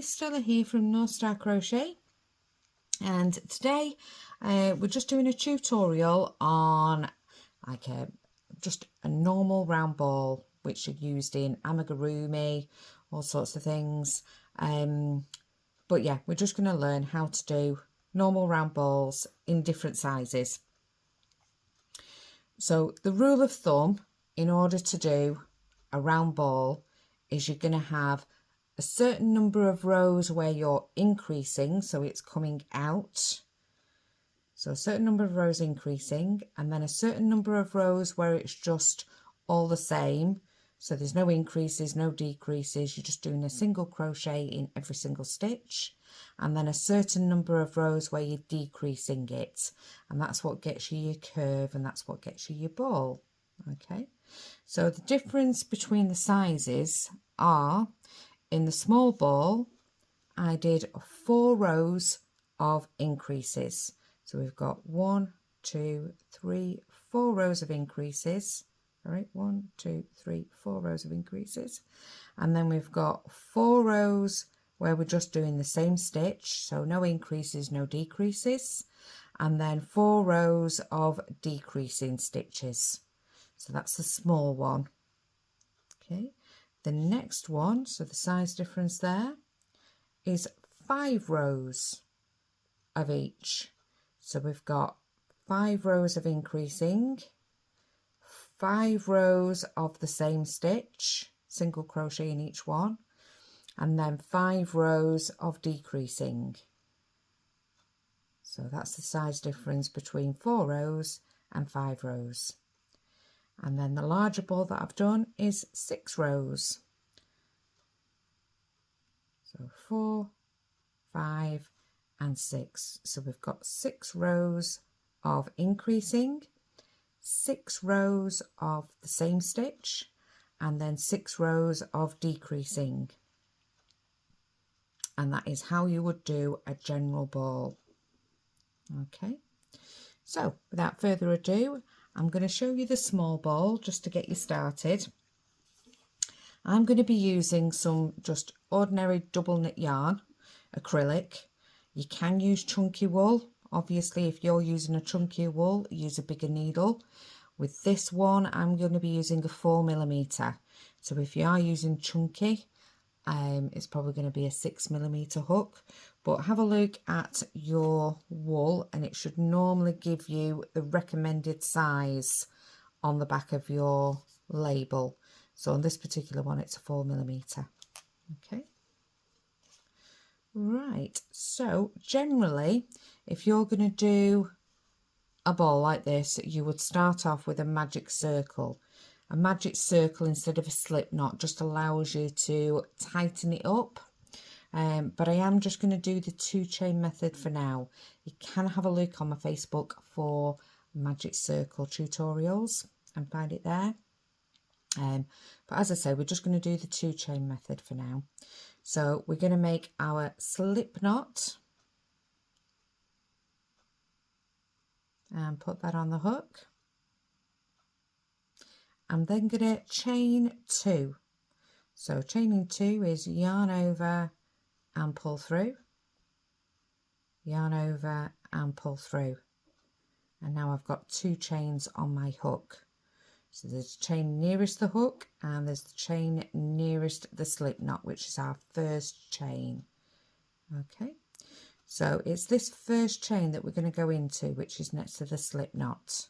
Hi, Stella here from North Star Crochet, and today we're just doing a tutorial on just a normal round ball which are used in amigurumi, all sorts of things, but yeah, we're just going to learn how to do normal round balls in different sizes. So the rule of thumb in order to do a round ball is you're going to have a certain number of rows where you're increasing, so it's coming out. So a certain number of rows increasing, and then a certain number of rows where it's just all the same. So there's no increases, no decreases. You're just doing a single crochet in every single stitch. And then a certain number of rows where you're decreasing it. And that's what gets you your curve, and that's what gets you your ball. Okay. So the difference between the sizes are, in the small ball, I did 4 rows of increases. So we've got 1, 2, 3, 4 rows of increases. All right, 1, 2, 3, 4 rows of increases. And then we've got 4 rows where we're just doing the same stitch. So no increases, no decreases. And then 4 rows of decreasing stitches. So that's the small one. Okay. The next one, so the size difference there, is 5 rows of each. So we've got 5 rows of increasing, 5 rows of the same stitch, single crochet in each one, and then 5 rows of decreasing. So that's the size difference between 4 rows and 5 rows. And then the larger ball that I've done is 6 rows. So 4, 5 and 6. So we've got 6 rows of increasing, 6 rows of the same stitch, and then 6 rows of decreasing. And that is how you would do a general ball. Okay. So without further ado, I'm going to show you the small ball just to get you started. I'm going to be using some just ordinary double knit yarn, acrylic. You can use chunky wool. Obviously, if you're using a chunky wool, use a bigger needle. With this one, I'm going to be using a 4mm. So if you are using chunky, it's probably going to be a 6mm hook. But have a look at your wool, and it should normally give you the recommended size on the back of your label. So on this particular one, it's a 4mm. Okay. Right, so generally, if you're going to do a ball like this, you would start off with a magic circle. A magic circle instead of a slip knot just allows you to tighten it up. But I am just going to do the 2-chain method for now. You can have a look on my Facebook for magic circle tutorials and find it there. But as I say, we're just going to do the 2-chain method for now. So we're going to make our slip knot and put that on the hook. I'm then going to chain 2. So chaining 2 is yarn over and pull through, yarn over and pull through. And now I've got 2 chains on my hook. So there's the chain nearest the hook, and there's the chain nearest the slip knot, which is our first chain. Okay, so it's this first chain that we're going to go into, which is next to the slip knot.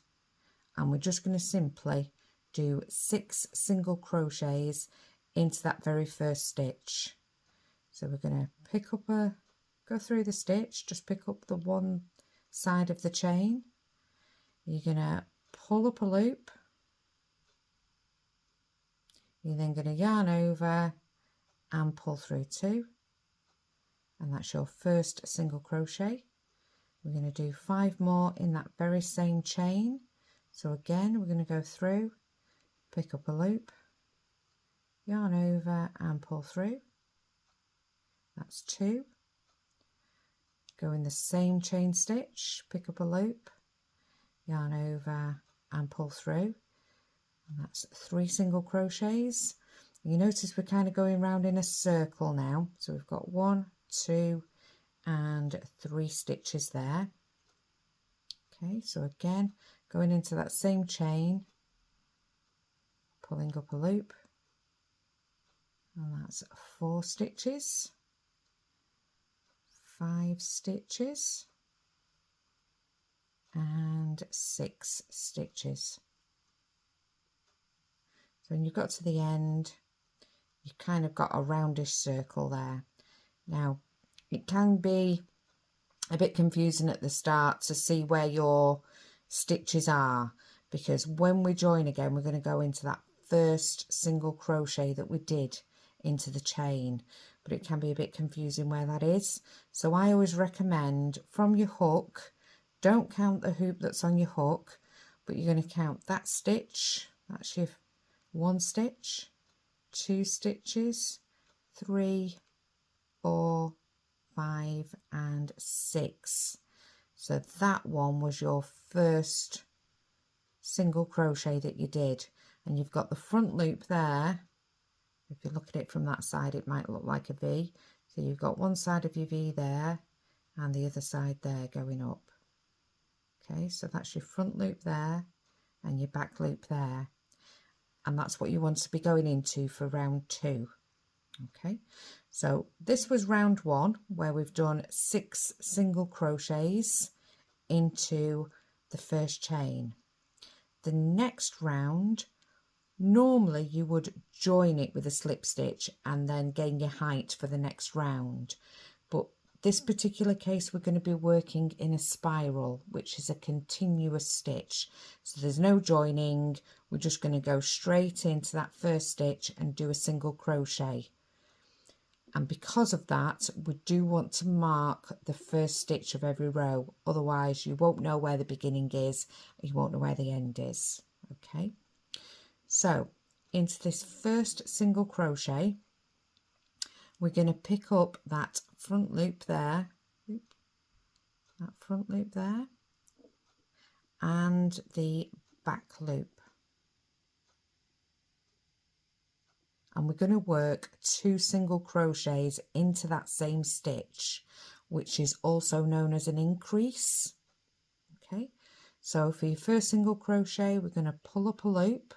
And we're just going to simply do 6 single crochets into that very first stitch. So we're going to pick up go through the stitch, just pick up the one side of the chain. You're going to pull up a loop. You're then going to yarn over and pull through 2. And that's your first single crochet. We're going to do 5 more in that very same chain. So again, we're going to go through, pick up a loop, yarn over and pull through. That's 2. Go in the same chain stitch, pick up a loop, yarn over and pull through. And that's 3 single crochets. You notice we're kind of going round in a circle now. So we've got 1, 2 and 3 stitches there. Okay, so again, going into that same chain, pulling up a loop, and that's 4 stitches, 5 stitches, and 6 stitches. So when you've got to the end, you've kind of got a roundish circle there. Now, it can be a bit confusing at the start to see where your stitches are, because when we join again, we're going to go into that first single crochet that we did into the chain, but it can be a bit confusing where that is. So I always recommend from your hook, don't count the hoop that's on your hook, but you're going to count that stitch, that's your 1 stitch, 2 stitches, 3, 4, 5 and 6. So that one was your first single crochet that you did, and you've got the front loop there. If you look at it from that side, it might look like a V. So you've got one side of your V there and the other side there going up. Okay, so that's your front loop there and your back loop there, and that's what you want to be going into for round 2. Okay, so this was round 1 where we've done 6 single crochets into the first chain. The next round, normally you would join it with a slip stitch and then gain your height for the next round, but this particular case we're going to be working in a spiral, which is a continuous stitch. So there's no joining, we're just going to go straight into that first stitch and do a single crochet. And because of that, we do want to mark the first stitch of every row, otherwise you won't know where the beginning is, you won't know where the end is. Okay, so into this first single crochet, we're going to pick up that front loop there, that front loop there, and the back loop. And we're going to work 2 single crochets into that same stitch, which is also known as an increase. Okay, so for your first single crochet, we're going to pull up a loop,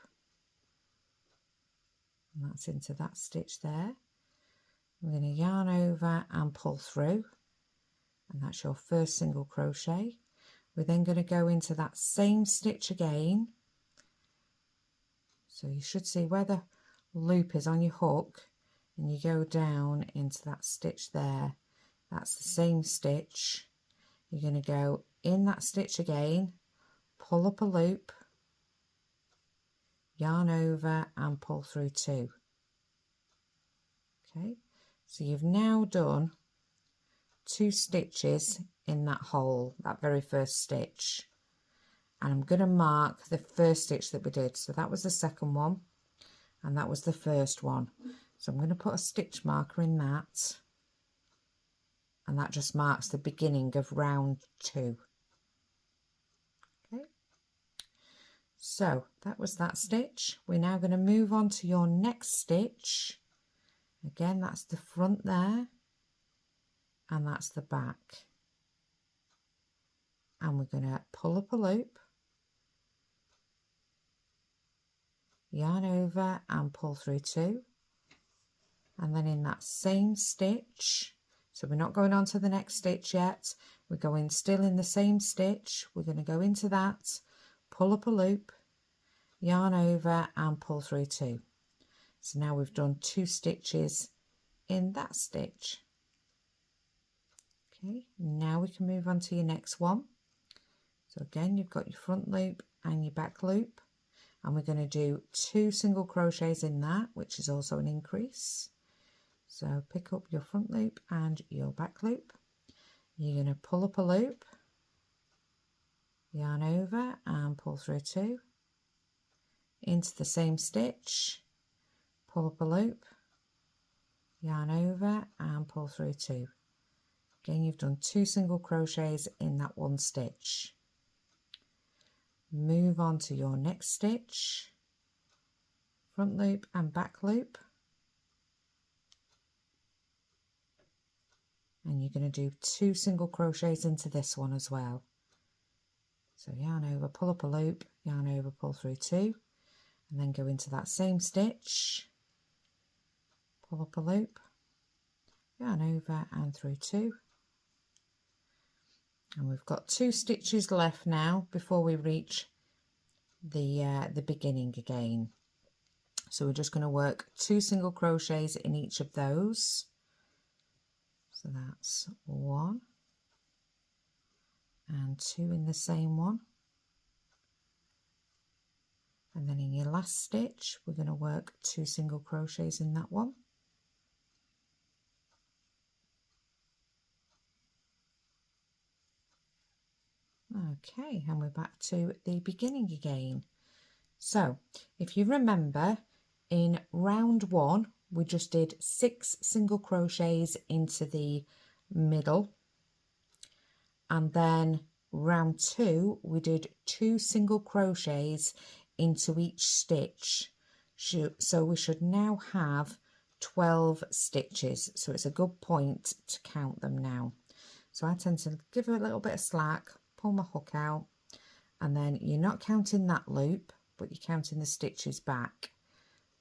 and that's into that stitch there. We're going to yarn over and pull through, and that's your first single crochet. We're then going to go into that same stitch again. So you should see where the loop is on your hook, and you go down into that stitch there. That's the same stitch. You're going to go in that stitch again, pull up a loop, yarn over and pull through 2. Okay, so you've now done 2 stitches in that hole, that very first stitch, and I'm going to mark the first stitch that we did. So that was the second one and that was the first one, so I'm going to put a stitch marker in that, and that just marks the beginning of round 2. Okay, so that was that stitch. We're now going to move on to your next stitch. Again, that's the front there and that's the back, and we're going to pull up a loop, yarn over and pull through 2, and then in that same stitch, so we're not going on to the next stitch yet, we're going still in the same stitch, we're going to go into that, pull up a loop, yarn over and pull through 2. So now we've done 2 stitches in that stitch. Okay, now we can move on to your next one. So again, you've got your front loop and your back loop, and we're going to do 2 single crochets in that, which is also an increase. So pick up your front loop and your back loop. You're going to pull up a loop, yarn over and pull through 2, into the same stitch, pull up a loop, yarn over and pull through 2. Again, you've done 2 single crochets in that one stitch. Move on to your next stitch, front loop and back loop, and you're going to do 2 single crochets into this one as well. So yarn over, pull up a loop, yarn over, pull through 2, and then go into that same stitch, pull up a loop, yarn over and through 2, and we've got 2 stitches left now before we reach the beginning again. So we're just going to work 2 single crochets in each of those. So that's 1 and 2 in the same one, and then in your last stitch we're going to work 2 single crochets in that one. Okay, and we're back to the beginning again. So if you remember, in round 1 we just did 6 single crochets into the middle, and then round 2 we did 2 single crochets into each stitch. So we should now have 12 stitches, so it's a good point to count them now. So I tend to give it a little bit of slack, pull my hook out, and then you're not counting that loop, but you're counting the stitches back.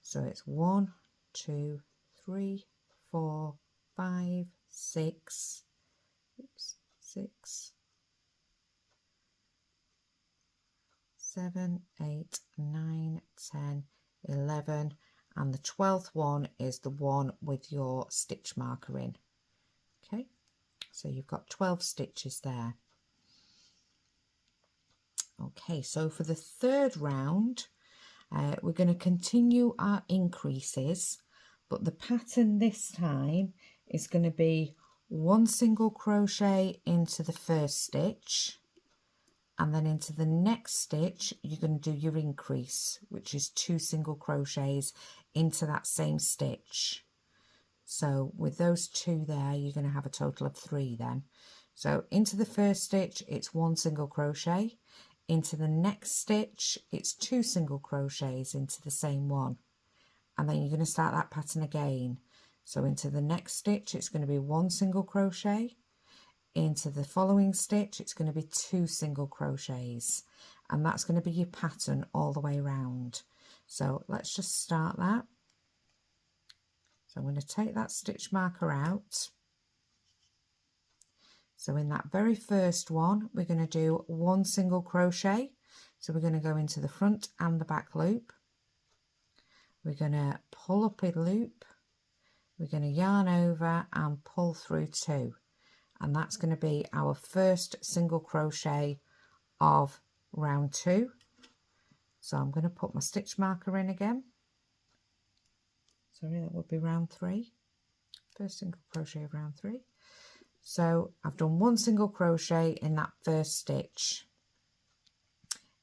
So it's 1, 2, 3, 4, 5, 6, 6, 7, 8, 9, 10, 11, and the 12th one is the one with your stitch marker in. Okay, so you've got 12 stitches there. Okay, so for the third round we're going to continue our increases, but the pattern this time is going to be 1 single crochet into the first stitch, and then into the next stitch you're going to do your increase, which is 2 single crochets into that same stitch. So with those 2 there, you're going to have a total of 3 then. So into the first stitch it's 1 single crochet, into the next stitch it's 2 single crochets into the same one, and then you're going to start that pattern again. So into the next stitch it's going to be 1 single crochet, into the following stitch it's going to be 2 single crochets, and that's going to be your pattern all the way around. So let's just start that. So I'm going to take that stitch marker out. So in that very first one we're going to do 1 single crochet, so we're going to go into the front and the back loop, we're going to pull up a loop, we're going to yarn over and pull through 2, and that's going to be our first single crochet of round 2. So I'm going to put my stitch marker in again. Sorry, that would be round 3, first single crochet of round 3. So I've done 1 single crochet in that first stitch.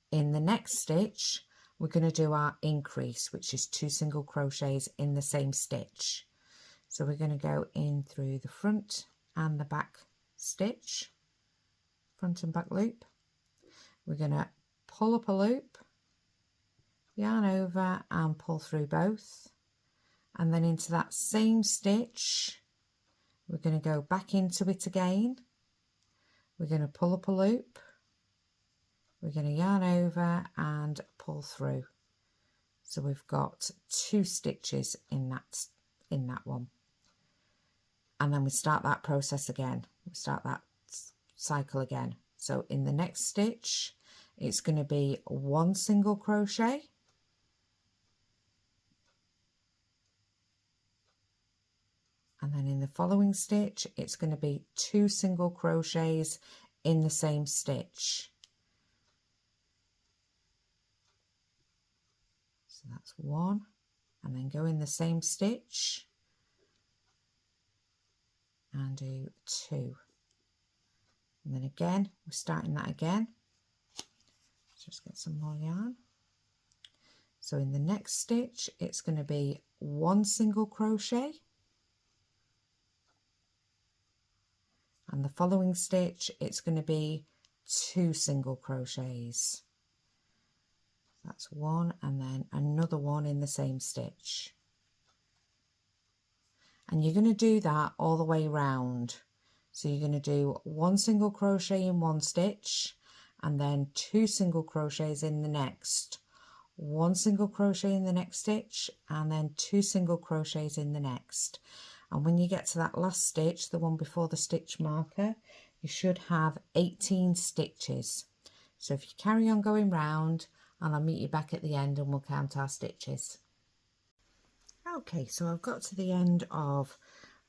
In the next stitch we're going to do our increase, which is 2 single crochets in the same stitch. So we're going to go in through the front and the back stitch, front and back loop. We're going to pull up a loop, yarn over and pull through both, and then into that same stitch we're going to go back into it again, we're going to pull up a loop, we're going to yarn over and pull through. So we've got 2 stitches in that one, and then we start that process again, we start that cycle again. So in the next stitch it's going to be 1 single crochet, and then in the following stitch it's going to be 2 single crochets in the same stitch. So that's 1, and then go in the same stitch and do 2, and then again we're starting that again. Let's just get some more yarn. So in the next stitch it's going to be 1 single crochet, and the following stitch it's going to be 2 single crochets. That's 1, and then another 1 in the same stitch, and you're going to do that all the way round. So you're going to do 1 single crochet in one stitch and then 2 single crochets in the next, 1 single crochet in the next stitch and then 2 single crochets in the next. And when you get to that last stitch, the one before the stitch marker, you should have 18 stitches. So if you carry on going round, and I'll meet you back at the end and we'll count our stitches. Okay, so I've got to the end of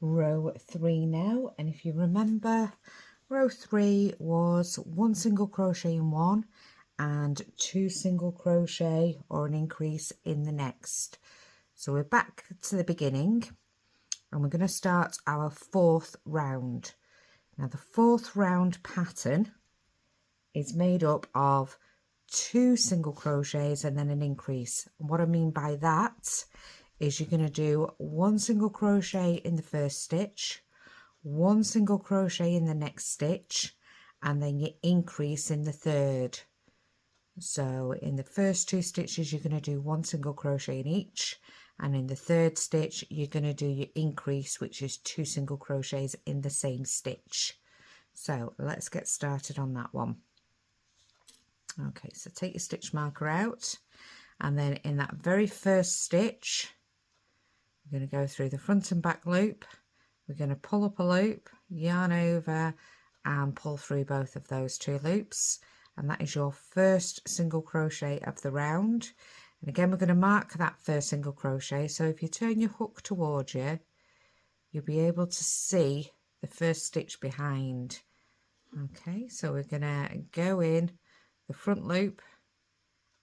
row 3 now, and if you remember, row 3 was 1 single crochet in one and 2 single crochet or an increase in the next. So we're back to the beginning and we're going to start our 4th round. Now the 4th round pattern is made up of 2 single crochets and then an increase. And what I mean by that is you're going to do 1 single crochet in the first stitch, 1 single crochet in the next stitch, and then you increase in the third. So in the first 2 stitches you're going to do 1 single crochet in each, and in the third stitch you're going to do your increase, which is 2 single crochets in the same stitch. So let's get started on that one. Okay, so take your stitch marker out, and then in that very first stitch we're going to go through the front and back loop. We're going to pull up a loop, yarn over and pull through both of those 2 loops, and that is your first single crochet of the round. And again, we're going to mark that first single crochet, so if you turn your hook towards you, you'll be able to see the first stitch behind. Okay, so we're going to go in the front loop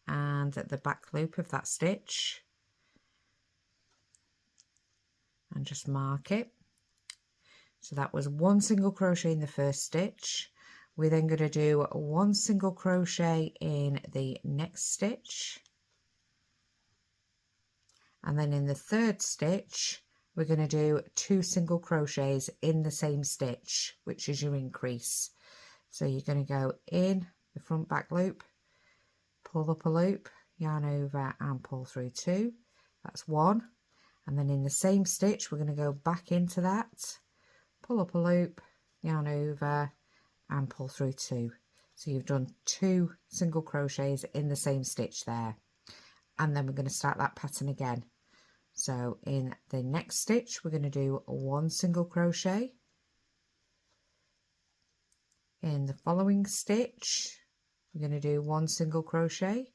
and the back loop of that stitch and just mark it. So that was 1 single crochet in the first stitch. We're then going to do 1 single crochet in the next stitch, and then in the third stitch we're going to do 2 single crochets in the same stitch, which is your increase. So you're going to go in the front back loop, pull up a loop, yarn over and pull through 2. That's 1. And then in the same stitch we're going to go back into that, pull up a loop, yarn over and pull through 2. So you've done 2 single crochets in the same stitch there, and then we're going to start that pattern again. So in the next stitch we're going to do 1 single crochet. In the following stitch we're going to do 1 single crochet,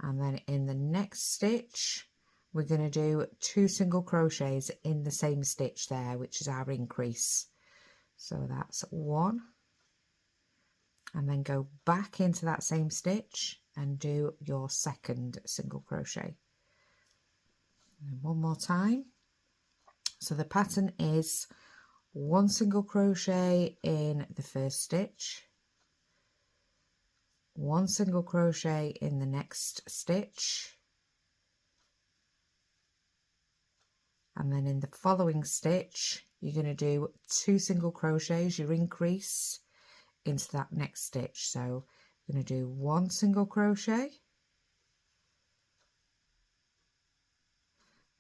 and then in the next stitch we're going to do 2 single crochets in the same stitch there, which is our increase. So that's 1, and then go back into that same stitch and do your second single crochet. And one more time. So the pattern is 1 single crochet in the first stitch, 1 single crochet in the next stitch, and then in the following stitch you're going to do 2 single crochets, your increase, into that next stitch. So we're going to do 1 single crochet,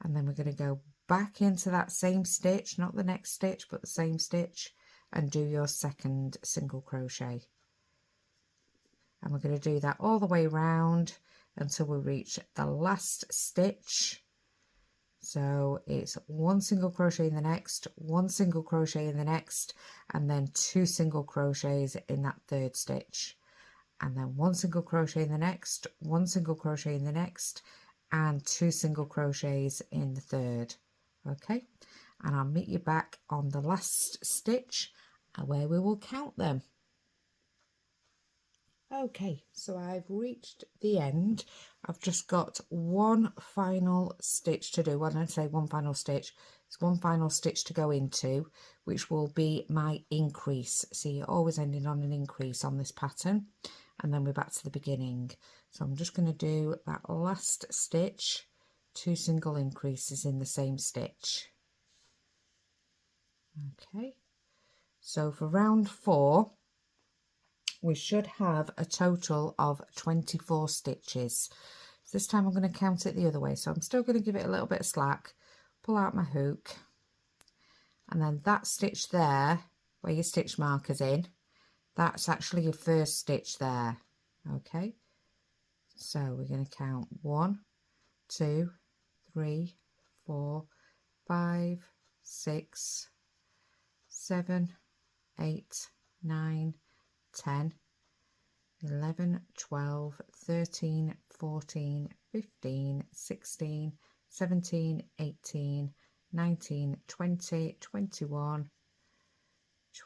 and then we're going to go back into that same stitch, not the next stitch but the same stitch, and do your second single crochet. And we're going to do that all the way around until we reach the last stitch. So it's 1 single crochet in the next, 1 single crochet in the next, and then 2 single crochets in that third stitch, and then 1 single crochet in the next, 1 single crochet in the next, and 2 single crochets in the third. Okay, and I'll meet you back on the last stitch where we will count them. Okay, so I've reached the end. I've just got one final stitch to do. When I say one final stitch, it's one final stitch to go into, which will be my increase. So you're always ending on an increase on this pattern, and then we're back to the beginning. So I'm just going to do that last stitch, 2 single increases in the same stitch. Okay, so for round 4 we should have a total of 24 stitches. So this time I'm going to count it the other way, so I'm still going to give it a little bit of slack, pull out my hook and then that stitch there where your stitch marker's in, that's actually your first stitch there. Okay, so we're going to count 1, 2, 3, 4, 5, 6, 7, 8, 9, 10, 11, 12, 13, 14, 15, 16, 17, 18, 19, 20, 21,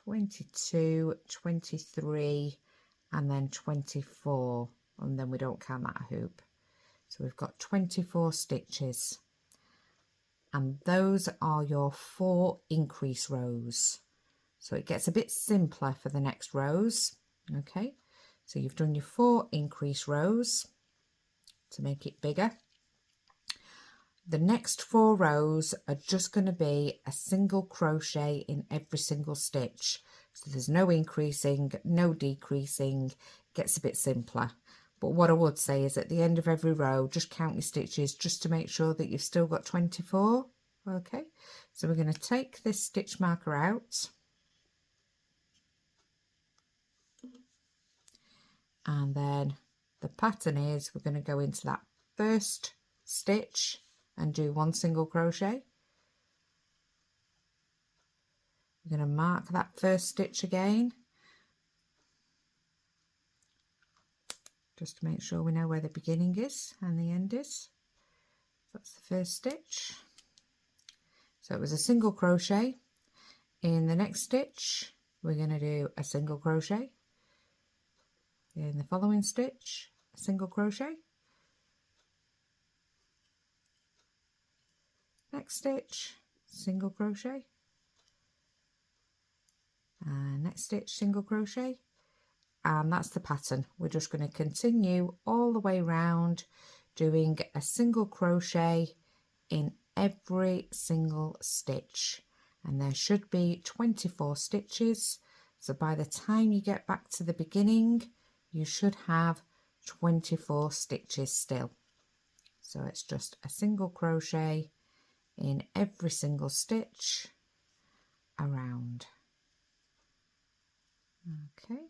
22, 23, and then 24, and then we don't count that hoop. So we've got 24 stitches, and those are your 4 increase rows. So it gets a bit simpler for the next rows. Okay, so you've done your 4 increase rows to make it bigger. The next 4 rows are just going to be a single crochet in every single stitch. So there's no increasing, no decreasing, gets a bit simpler. But what I would say is at the end of every row, just count your stitches just to make sure that you've still got 24. Okay, so we're going to take this stitch marker out. And then the pattern is we're going to go into that first stitch and do 1 single crochet. We're going to mark that first stitch again, just to make sure we know where the beginning is and the end is. That's the first stitch. So it was a single crochet. In the next stitch, we're going to do a single crochet. In the following stitch, a single crochet. Next stitch, single crochet. And next stitch, single crochet. And that's the pattern. We're just going to continue all the way around doing a single crochet in every single stitch, and there should be 24 stitches. So by the time you get back to the beginning, you should have 24 stitches still. So it's just a single crochet in every single stitch around. Okay,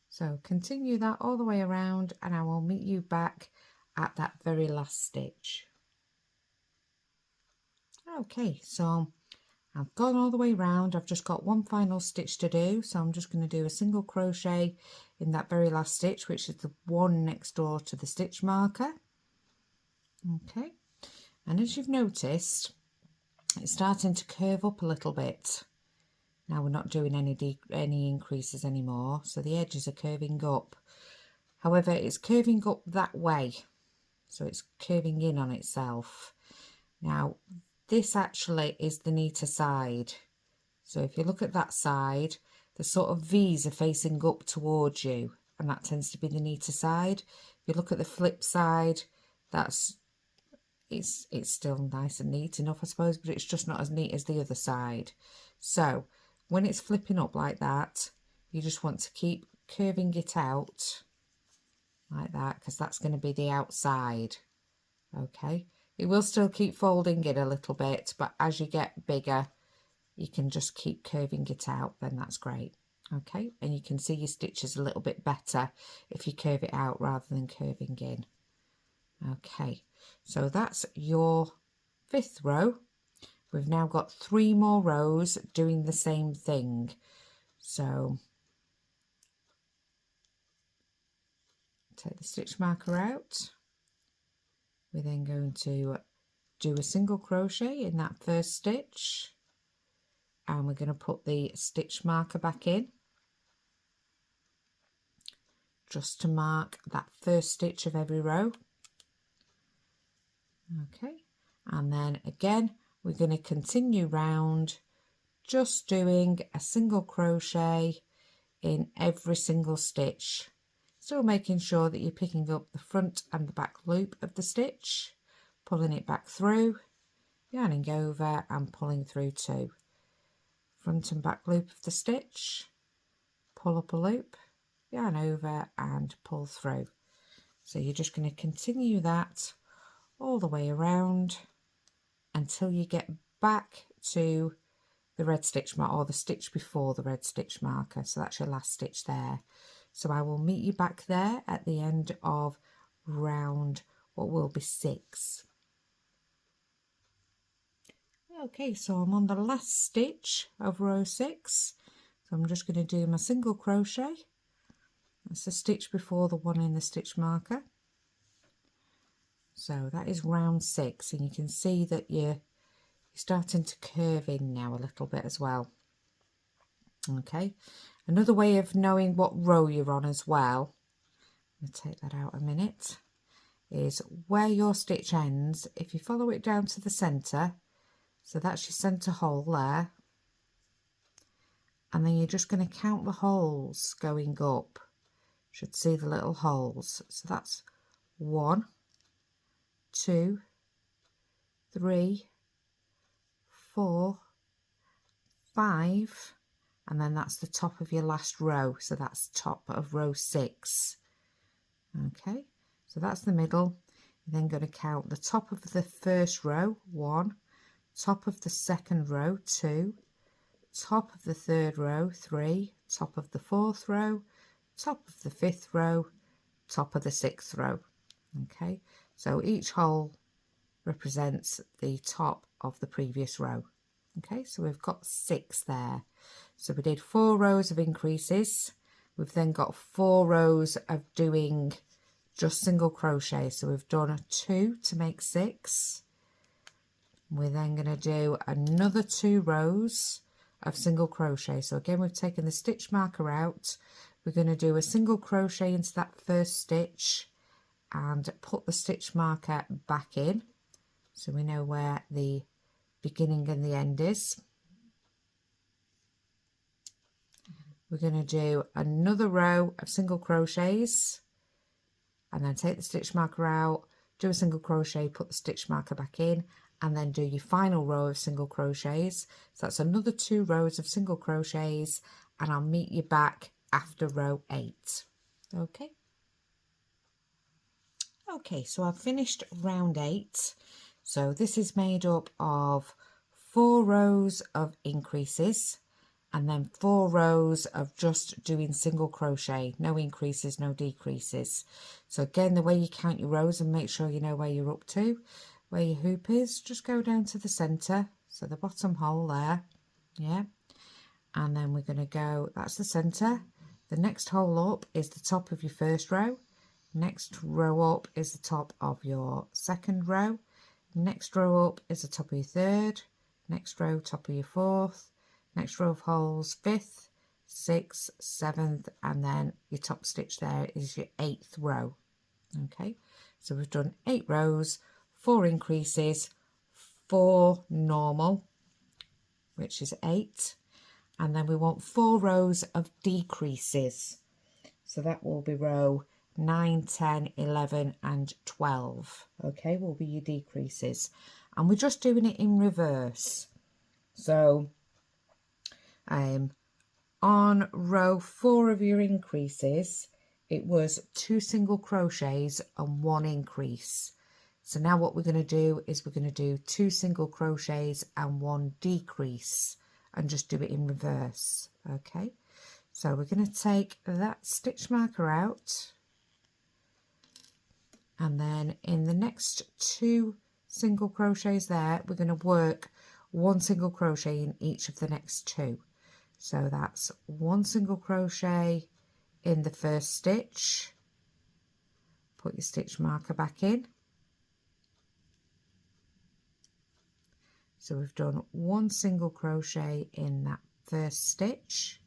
so continue that all the way around, and I will meet you back at that very last stitch. Okay, so I've gone all the way around. I've just got one final stitch to do, so I'm just going to do a single crochet in that very last stitch, which is the one next door to the stitch marker. Okay, and as you've noticed, it's starting to curve up a little bit. Now we're not doing any increases anymore, so the edges are curving up. However, it's curving up that way, so it's curving in on itself. Now this actually is the neater side. So if you look at that side, the sort of V's are facing up towards you, and that tends to be the neater side. If you look at the flip side, it's still nice and neat enough, I suppose, but it's just not as neat as the other side. So when it's flipping up like that, you just want to keep curving it out like that, because that's going to be the outside. Okay, it will still keep folding in a little bit, but as you get bigger, you can just keep curving it out, then that's great. Okay, and you can see your stitches a little bit better if you curve it out rather than curving in. Okay, so that's your 5th row. We've now got 3 more rows doing the same thing. So take the stitch marker out. We're then going to do a single crochet in that first stitch, and we're going to put the stitch marker back in just to mark that first stitch of every row. Okay, and then again we're going to continue round just doing a single crochet in every single stitch, still making sure that you're picking up the front and the back loop of the stitch, pulling it back through, yarning over and pulling through too. Front and back loop of the stitch, pull up a loop, yarn over and pull through. So you're just going to continue that all the way around until you get back to the red stitch mark, or the stitch before the red stitch marker. So that's your last stitch there. So I will meet you back there at the end of round what will be 6. Okay, so I'm on the last stitch of row 6. So I'm just going to do my single crochet. That's the stitch before the one in the stitch marker. So that is round 6, and you can see that you're starting to curve in now a little bit as well. Okay, another way of knowing what row you're on as well, I'm going to take that out a minute, is where your stitch ends. If you follow it down to the centre, so that's your centre hole there, and then you're just going to count the holes going up. You should see the little holes. So that's 1, 2, 3, 4, 5, and then that's the top of your last row. So that's top of row 6. Okay, so that's the middle. You're then going to count the top of the first row, 1, top of the second row, 2, top of the third row, 3, top of the fourth row, top of the fifth row, top of the sixth row. Okay, so each hole represents the top of the previous row. Okay, so we've got 6 there. So we did 4 rows of increases. We've then got 4 rows of doing just single crochet. So we've done 2 to make 6. We're then going to do another 2 rows of single crochet. So again, we've taken the stitch marker out. We're going to do a single crochet into that first stitch and put the stitch marker back in, so we know where the beginning and the end is. We're going to do another row of single crochets and then take the stitch marker out, do a single crochet, put the stitch marker back in, and then do your final row of single crochets. So that's another 2 rows of single crochets, and I'll meet you back after row 8. Okay. Okay, so I've finished round 8. So this is made up of 4 rows of increases and then 4 rows of just doing single crochet, no increases, no decreases. So again, the way you count your rows and make sure you know where you're up to, where your hoop is, just go down to the centre, so the bottom hole there, yeah, and then we're going to go, that's the centre. The next hole up is the top of your first row, next row up is the top of your second row, next row up is the top of your third, next row top of your fourth, next row of holes 5th, 6th, 7th, and then your top stitch there is your 8th row. Okay, so we've done 8 rows, 4 increases, 4 normal, which is 8, and then we want 4 rows of decreases, so that will be row 9, 10, 11 and 12. Okay, will be your decreases, and we're just doing it in reverse. So on row 4 of your increases, it was 2 single crochets and 1 increase. So now what we're going to do is we're going to do 2 single crochets and 1 decrease and just do it in reverse. Okay, so we're going to take that stitch marker out, and then in the next 2 single crochets there, we're going to work 1 single crochet in each of the next 2. So that's 1 single crochet in the first stitch, put your stitch marker back in. So we've done 1 single crochet in that first stitch,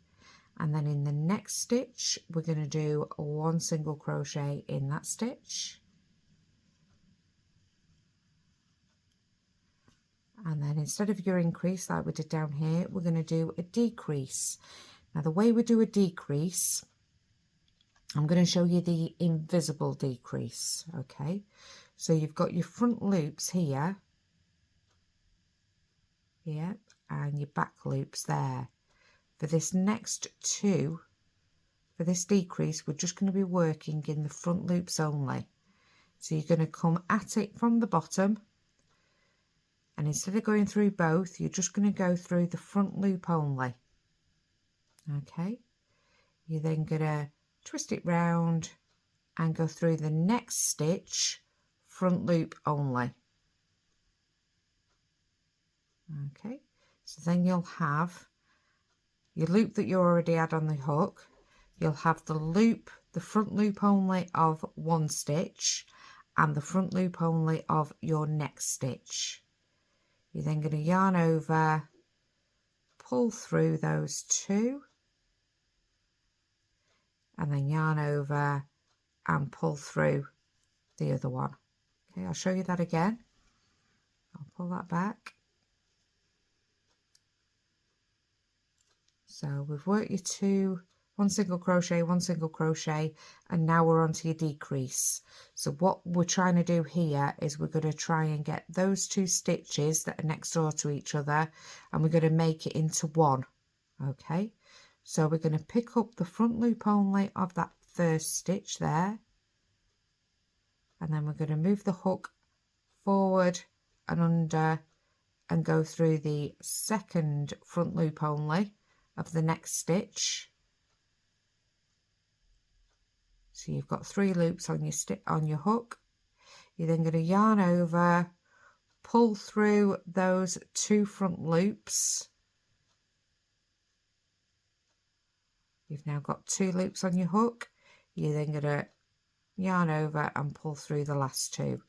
and then in the next stitch we're going to do 1 single crochet in that stitch, and then instead of your increase like we did down here, we're going to do a decrease. Now the way we do a decrease, I'm going to show you the invisible decrease. Okay, so you've got your front loops here, yeah, and your back loops there. For this next 2, for this decrease, we're just going to be working in the front loops only. So you're going to come at it from the bottom, and instead of going through both, you're just going to go through the front loop only. Okay, you're then going to twist it round and go through the next stitch front loop only. Okay, so then you'll have your loop that you already had on the hook. You'll have the loop, the front loop only of one stitch and the front loop only of your next stitch. You're then going to yarn over, pull through those two, and then yarn over and pull through the other one. Okay, I'll show you that again. I'll pull that back. So we've worked your two, one single crochet, and now we're on to your decrease. So what we're trying to do here is we're going to try and get those two stitches that are next door to each other, and we're going to make it into one. Okay, so we're going to pick up the front loop only of that first stitch there, and then we're going to move the hook forward and under and go through the second front loop only of the next stitch. So you've got 3 loops on your hook. You're then going to yarn over, pull through those 2 front loops. You've now got 2 loops on your hook. You're then going to yarn over and pull through the last 2,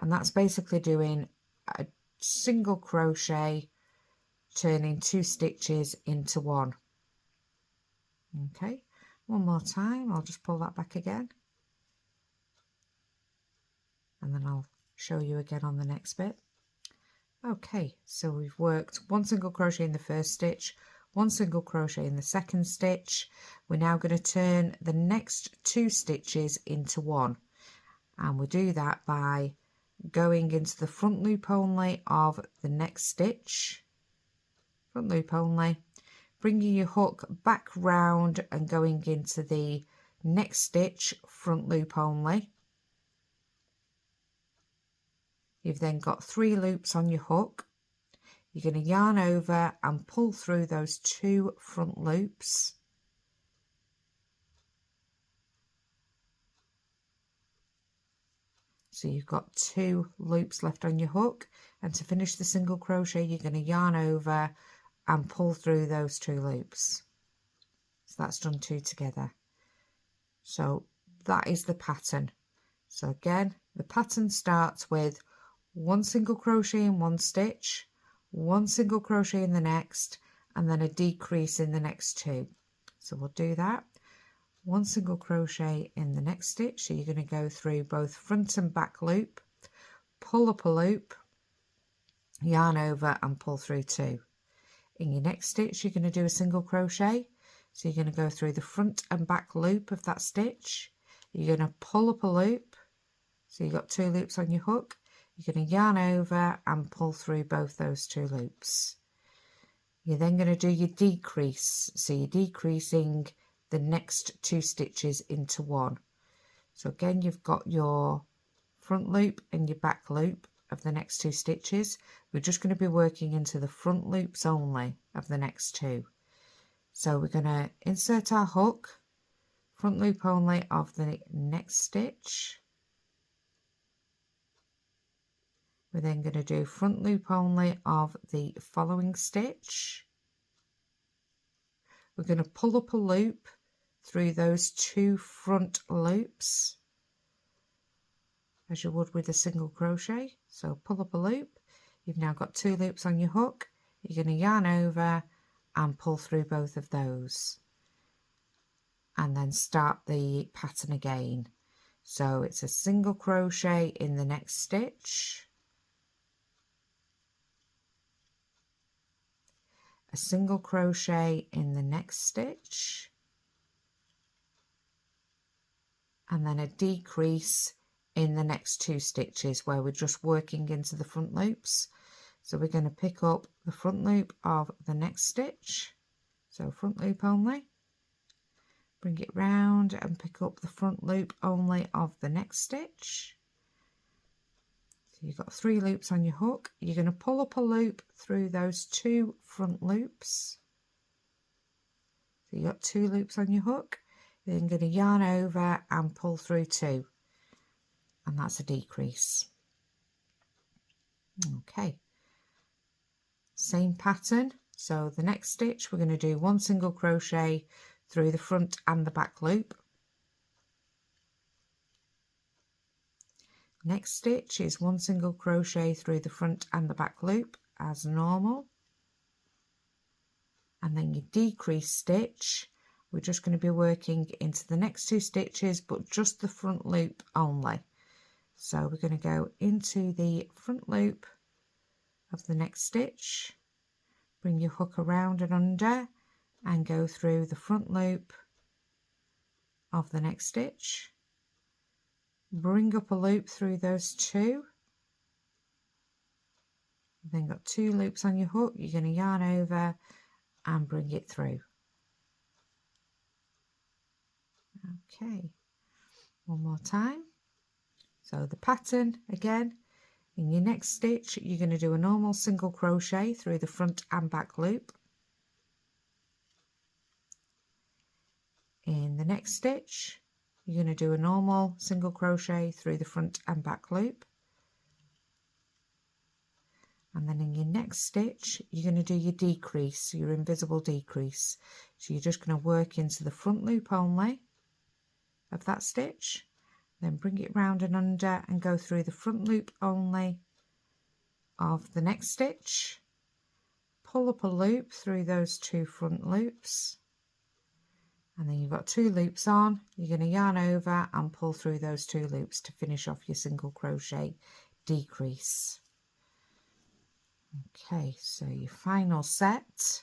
and that's basically doing a single crochet, turning 2 stitches into one. Okay, one more time. I'll just pull that back again, and then I'll show you again on the next bit. Okay, so we've worked 1 single crochet in the first stitch, 1 single crochet in the second stitch. We're now going to turn the next 2 stitches into one, and we do that by going into the front loop only of the next stitch, front loop only, bringing your hook back round and going into the next stitch, front loop only. You've then got 3 loops on your hook. You're going to yarn over and pull through those 2 front loops. So you've got 2 loops left on your hook, and to finish the single crochet you're going to yarn over and pull through those 2 loops. So that's done 2 together. So that is the pattern. So again, the pattern starts with 1 single crochet in one stitch, 1 single crochet in the next, and then a decrease in the next 2. So we'll do that. 1 single crochet in the next stitch, so you're going to go through both front and back loop, pull up a loop, yarn over and pull through 2. In your next stitch you're going to do a single crochet, so you're going to go through the front and back loop of that stitch. You're going to pull up a loop, so you've got 2 loops on your hook. You're going to yarn over and pull through both those 2 loops. You're then going to do your decrease, so you're decreasing the next 2 stitches into one. So again, you've got your front loop and your back loop of the next 2 stitches. We're just going to be working into the front loops only of the next 2. So we're going to insert our hook, front loop only of the next stitch. We're then going to do front loop only of the following stitch. We're going to pull up a loop through those 2 front loops as you would with a single crochet. So pull up a loop. You've now got 2 loops on your hook. You're going to yarn over and pull through both of those, and then start the pattern again. So it's a single crochet in the next stitch, a single crochet in the next stitch, and then a decrease in the next 2 stitches where we're just working into the front loops. So we're going to pick up the front loop of the next stitch, so front loop only, bring it round and pick up the front loop only of the next stitch. So you've got 3 loops on your hook. You're going to pull up a loop through those 2 front loops. So you've got 2 loops on your hook. You're then going to yarn over and pull through 2, and that's a decrease. Okay, same pattern. So the next stitch we're going to do 1 single crochet through the front and the back loop. Next stitch is 1 single crochet through the front and the back loop as normal, and then your decrease stitch, we're just going to be working into the next 2 stitches but just the front loop only. So we're going to go into the front loop of the next stitch, bring your hook around and under and go through the front loop of the next stitch, bring up a loop through those 2, then got 2 loops on your hook. You're going to yarn over and bring it through. Okay, one more time. So the pattern again, in your next stitch you're going to do a normal single crochet through the front and back loop. In the next stitch you're going to do a normal single crochet through the front and back loop, and then in your next stitch you're going to do your decrease, your invisible decrease. So you're just going to work into the front loop only of that stitch, then bring it round and under and go through the front loop only of the next stitch, pull up a loop through those 2 front loops, and then you've got 2 loops on. You're going to yarn over and pull through those 2 loops to finish off your single crochet decrease. Okay, so your final set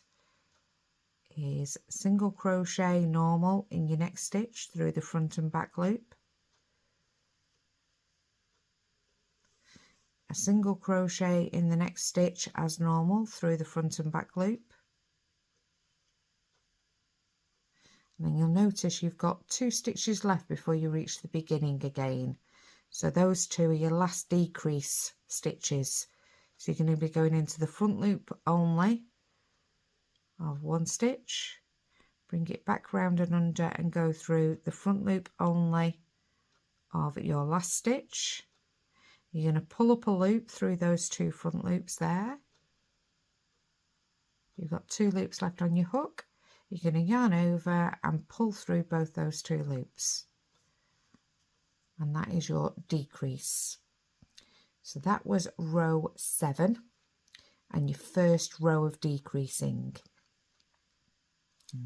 is single crochet normal in your next stitch through the front and back loop, a single crochet in the next stitch as normal through the front and back loop, and then you'll notice you've got 2 stitches left before you reach the beginning again. So those 2 are your last decrease stitches. So you're going to be going into the front loop only of 1 stitch, bring it back round and under and go through the front loop only of your last stitch. You're going to pull up a loop through those 2 front loops there. You've got 2 loops left on your hook. You're going to yarn over and pull through both those 2 loops, and that is your decrease. So that was row 7 and your first row of decreasing.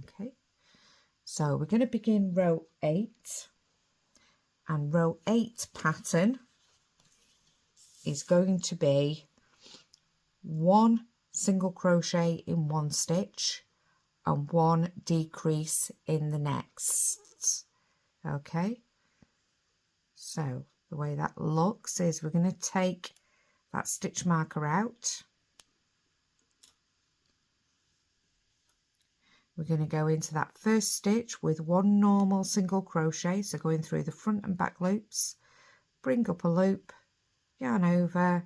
Okay, so we're going to begin row 8, and row 8 pattern is going to be 1 single crochet in 1 stitch and 1 decrease in the next. Okay, so the way that looks is we're going to take that stitch marker out. We're going to go into that first stitch with 1 normal single crochet, so going through the front and back loops, bring up a loop, yarn over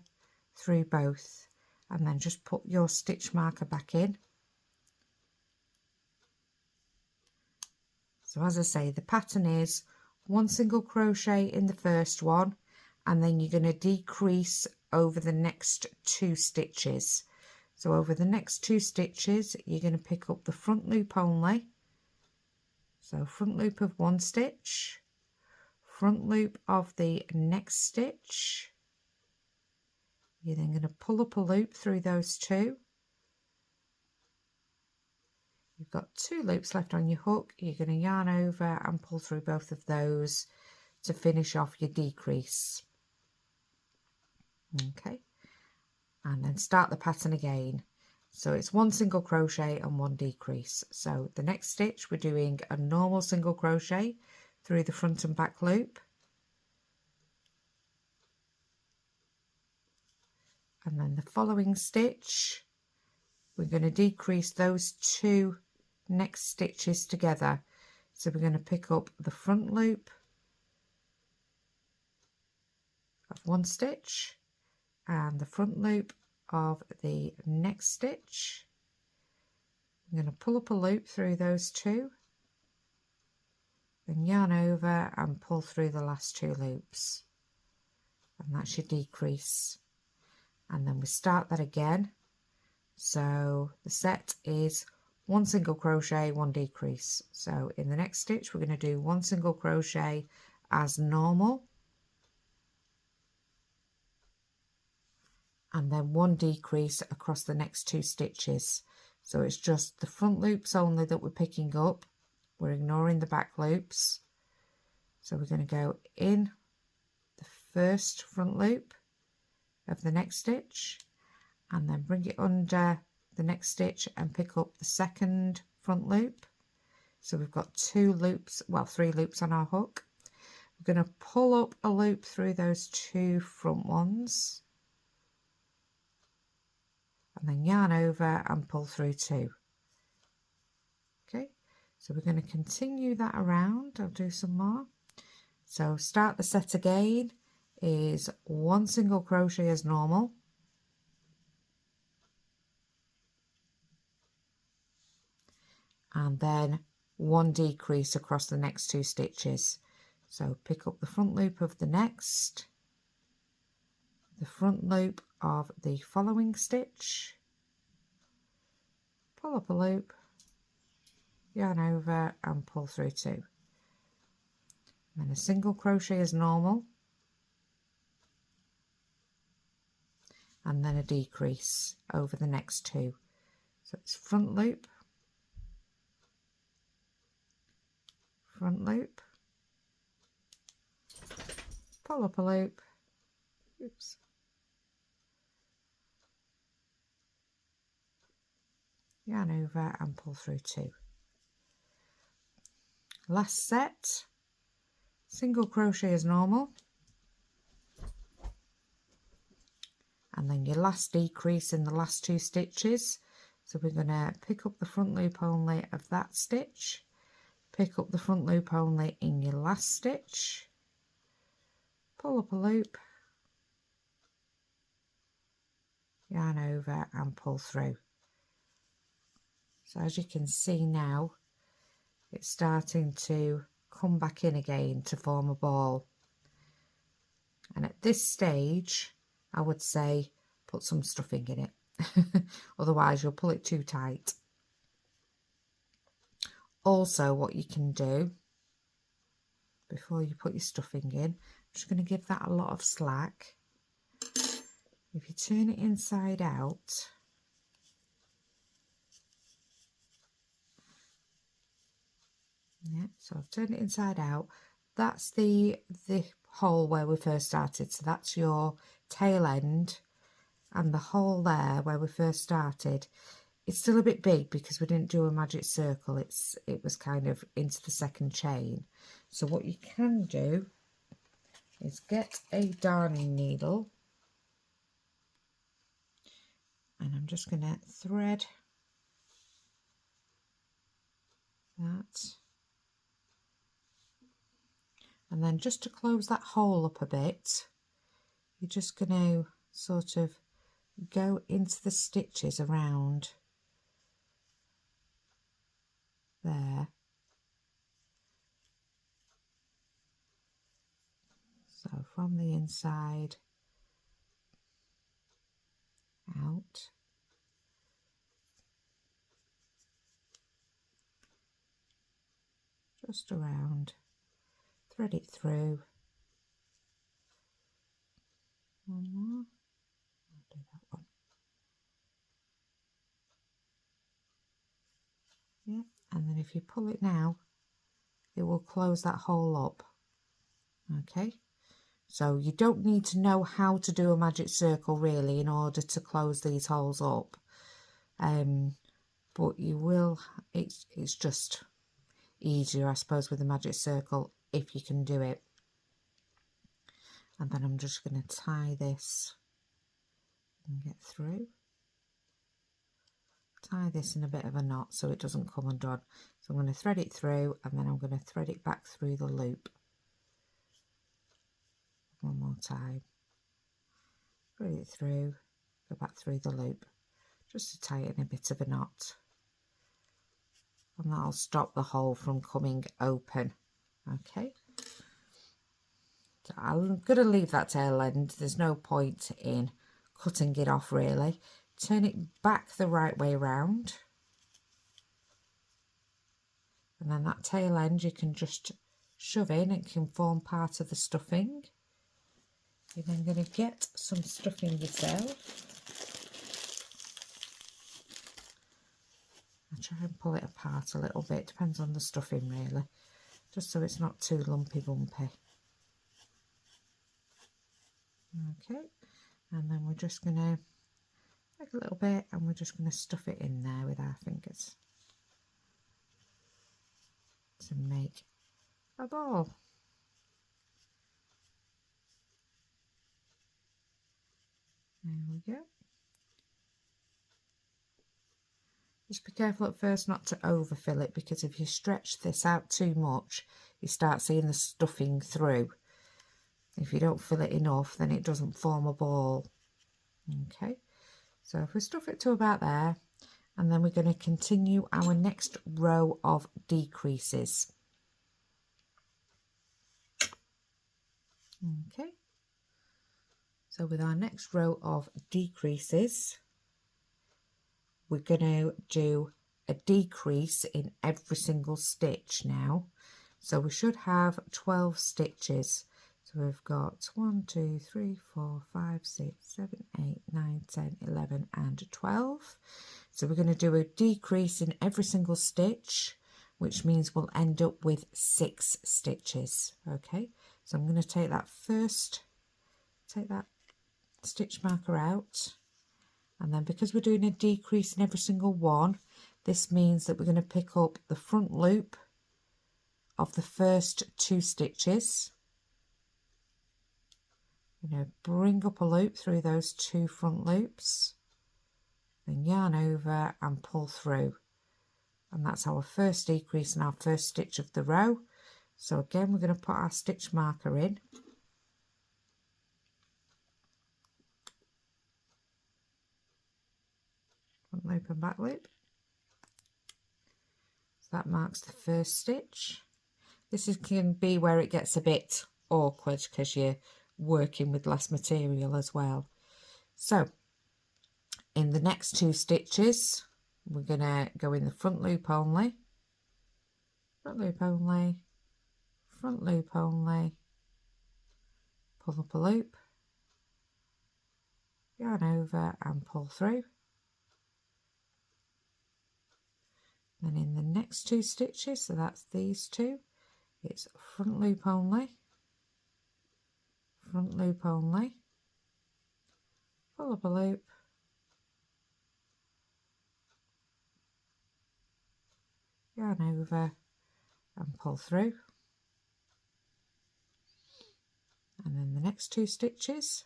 through both, and then just put your stitch marker back in. So as I say, the pattern is 1 single crochet in the first one, and then you're going to decrease over the next 2 stitches. So over the next 2 stitches you're going to pick up the front loop only, so front loop of 1 stitch, front loop of the next stitch. You're then going to pull up a loop through those 2. You've got 2 loops left on your hook. You're going to yarn over and pull through both of those to finish off your decrease. Okay, and then start the pattern again. So it's 1 single crochet and 1 decrease. So the next stitch we're doing a normal single crochet through the front and back loop, and then the following stitch we're going to decrease those 2 next stitches together. So we're going to pick up the front loop of 1 stitch, and the front loop of the next stitch. I'm going to pull up a loop through those two, then yarn over and pull through the last two loops, and that's your decrease. And then we start that again. So the set is 1 single crochet, 1 decrease. So in the next stitch we're going to do 1 single crochet as normal, and then 1 decrease across the next 2 stitches. So it's just the front loops only that we're picking up. We're ignoring the back loops. So we're going to go in the first front loop of the next stitch, and then bring it under the next stitch and pick up the second front loop. So we've got 2 loops, well 3 loops on our hook. We're going to pull up a loop through those 2 front ones, and then yarn over and pull through 2. Okay, so we're going to continue that around. I'll do some more. So start the set again is 1 single crochet as normal, and then 1 decrease across the next 2 stitches. So pick up the front loop of the next, the front loop of the following stitch, pull up a loop, yarn over and pull through 2. And then a single crochet as normal, and then a decrease over the next 2. So it's front loop, front loop, pull up a loop, oops, yarn over and pull through 2. Last set, single crochet as normal, and then your last decrease in the last 2 stitches. So we're going to pick up the front loop only of that stitch, pick up the front loop only in your last stitch, pull up a loop, yarn over and pull through. So as you can see now, it's starting to come back in again to form a ball. And at this stage, I would say put some stuffing in it. Otherwise you'll pull it too tight. Also, what you can do before you put your stuffing in, I'm just going to give that a lot of slack. If you turn it inside out, yeah, so I've turned it inside out. That's the hole where we first started. So that's your tail end, and the hole there where we first started, it's still a bit big because we didn't do a magic circle. It was kind of into the second chain. So what you can do is get a darning needle, and I'm just going to thread that, and then just to close that hole up a bit, you're just going to sort of go into the stitches around there. So from the inside out, just around, thread it through. One more, I'll do that one. Yeah, and then if you pull it now, it will close that hole up. Okay, so you don't need to know how to do a magic circle really in order to close these holes up, but you will, it's just easier I suppose with a magic circle if you can do it. And then I'm just going to tie this and get through. Tie this in a bit of a knot so it doesn't come undone. So I'm going to thread it through, and then I'm going to thread it back through the loop one more time. thread it through, go back through the loop just to tighten a bit of a knot, and that'll stop the hole from coming open. Okay, so I'm going to leave that tail end. There's no point in cutting it off really. Turn it back the right way round, and then that tail end you can just shove in. It can form part of the stuffing. You're then going to get some stuffing yourself. I try and pull it apart a little bit, depends on the stuffing really, just so it's not too lumpy bumpy. Okay, and then we're just going to take a little bit and we're just going to stuff it in there with our fingers to make a ball. There we go. Just be careful at first not to overfill it, because if you stretch this out too much, you start seeing the stuffing through. If you don't fill it enough, then it doesn't form a ball. Okay, so if we stuff it to about there, and then we're going to continue our next row of decreases. Okay, so with our next row of decreases, we're going to do a decrease in every single stitch now. So we should have 12 stitches. So we've got 1, 2, 3, 4, 5, 6, 7, 8, 9, 10, 11 and 12. So we're going to do a decrease in every single stitch, which means we'll end up with 6 stitches. Okay, so I'm going to take that stitch marker out, and then because we're doing a decrease in every single one, this means that we're going to pick up the front loop of the first 2 stitches. You're going to bring up a loop through those 2 front loops, then yarn over and pull through, and that's our first decrease in our first stitch of the row. So again, we're going to put our stitch marker in, front loop and back loop. So that marks the first stitch. This can be where it gets a bit awkward because you're working with less material as well. So in the next 2 stitches, we're going to go in the front loop only, front loop only, front loop only, pull up a loop, yarn over and pull through. Then in the next 2 stitches, so that's these 2, it's front loop only, front loop only, pull up a loop, yarn over and pull through. And then the next 2 stitches,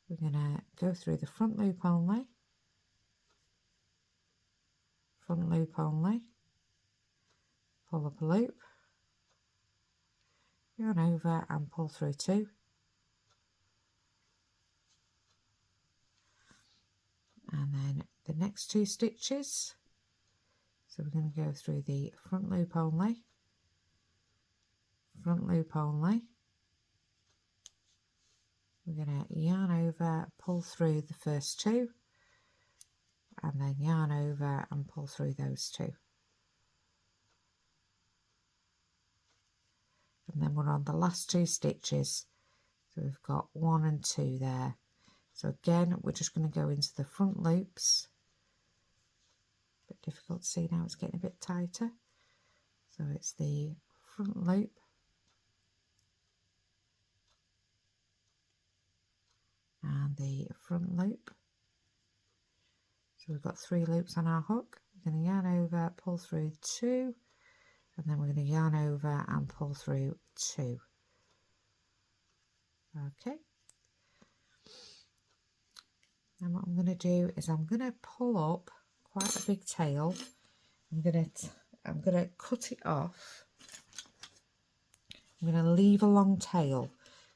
we're going to go through the front loop only, front loop only, pull up a loop, yarn over and pull through 2. And then the next 2 stitches, so we're going to go through the front loop only, front loop only, we're going to yarn over, pull through the first 2, and then yarn over and pull through those 2. And then we're on the last 2 stitches, so we've got 1 and 2 there. So again, we're just going to go into the front loops. A bit difficult to see now, it's getting a bit tighter. So it's the front loop, and the front loop. So we've got 3 loops on our hook. We're going to yarn over, pull through 2, and then we're going to yarn over and pull through 2. Okay. And what I'm going to do is I'm going to pull up quite a big tail. I'm going to cut it off. I'm going to leave a long tail.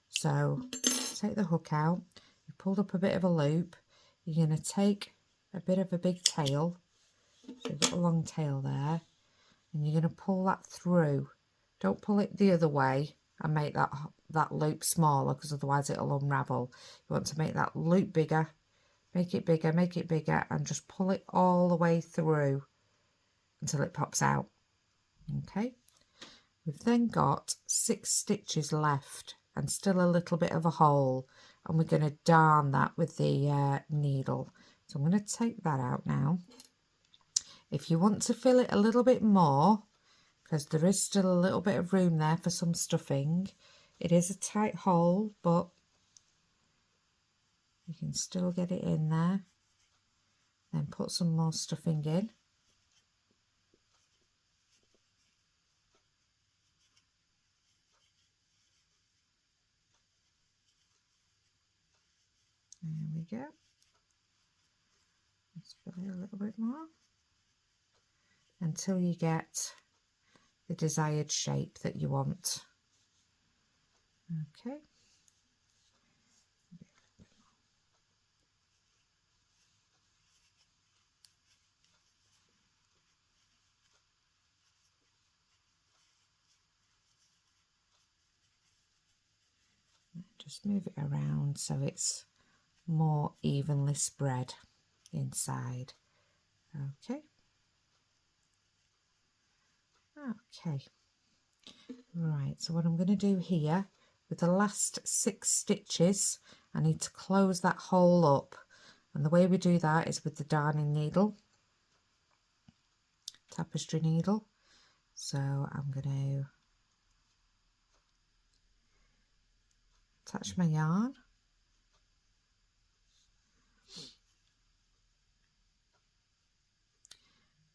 So take the hook out. pulled up a bit of a loop, you're going to take a bit of a big tail, so you've got a long tail there, and you're going to pull that through. Don't pull it the other way and make that loop smaller, because otherwise it'll unravel. You want to make that loop bigger, make it bigger, and just pull it all the way through until it pops out. Okay, we've then got 6 stitches left and still a little bit of a hole, and we're going to darn that with the needle. So I'm going to take that out now. If you want to fill it a little bit more, because there is still a little bit of room there for some stuffing, it is a tight hole, but you can still get it in there. Then put some more stuffing in. There we go. Let's fill it a little bit more until you get the desired shape that you want. Okay. Just move it around so it's more evenly spread inside. Okay. Okay. Right, so what I'm going to do here with the last 6 stitches, I need to close that hole up, and the way we do that is with the darning needle, tapestry needle. So I'm going to attach my yarn,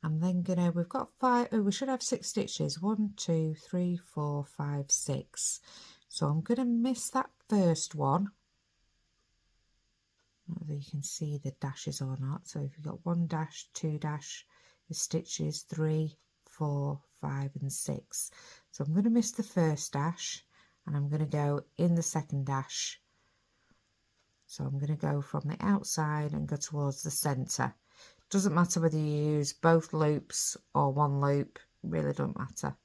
I'm then gonna, we've got 5, we should have 6 stitches, 1 2 3 4 5 6. So I'm gonna miss that first one, whether you can see the dashes or not. So if you've got 1 dash, 2 dash, the stitches 3 4 5 and 6. So I'm gonna miss the first dash and I'm gonna go in the second dash. So I'm gonna go from the outside and go towards the center. Doesn't matter whether you use both loops or one loop, really don't matter.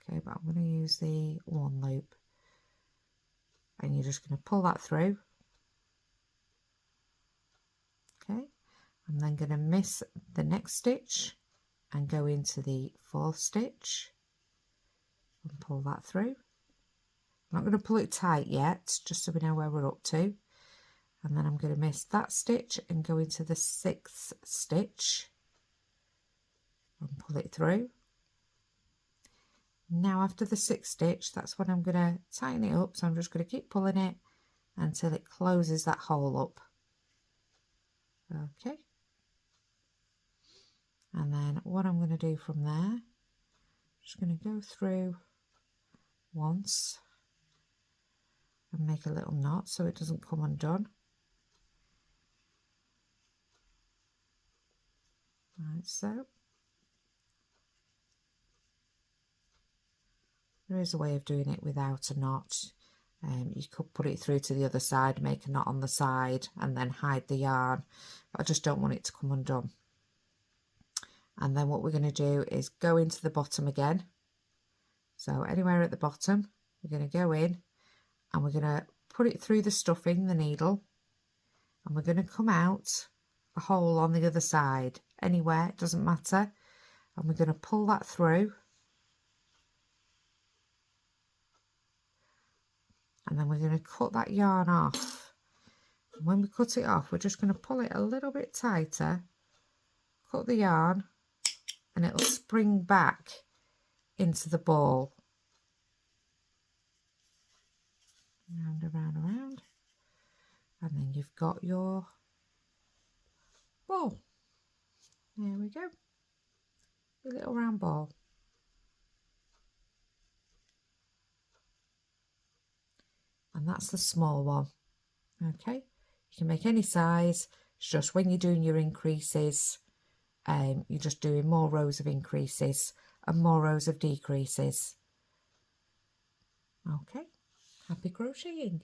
Okay, but I'm going to use the one loop, and you're just going to pull that through. Okay, I'm then going to miss the next stitch and go into the 4th stitch and pull that through. I'm not going to pull it tight yet, just so we know where we're up to. And then I'm going to miss that stitch and go into the 6th stitch and pull it through. Now after the 6th stitch, that's when I'm going to tighten it up, so I'm just going to keep pulling it until it closes that hole up. Okay. And then what I'm going to do from there, I'm just going to go through once and make a little knot so it doesn't come undone. Like so. There is a way of doing it without a knot. You could put it through to the other side, make a knot on the side and then hide the yarn, but I just don't want it to come undone. And then what we're going to do is go into the bottom again. So anywhere at the bottom, we're going to go in and we're going to put it through the stuffing, the needle, and we're going to come out a hole on the other side, anywhere, it doesn't matter, and we're going to pull that through, and then we're going to cut that yarn off. And when we cut it off, we're just going to pull it a little bit tighter, cut the yarn, and it'll spring back into the ball. Round, around, around, and then you've got your ball. There we go, your little round ball. And that's the small one. Okay, you can make any size, it's just when you're doing your increases, you're just doing more rows of increases and more rows of decreases. Okay, happy crocheting.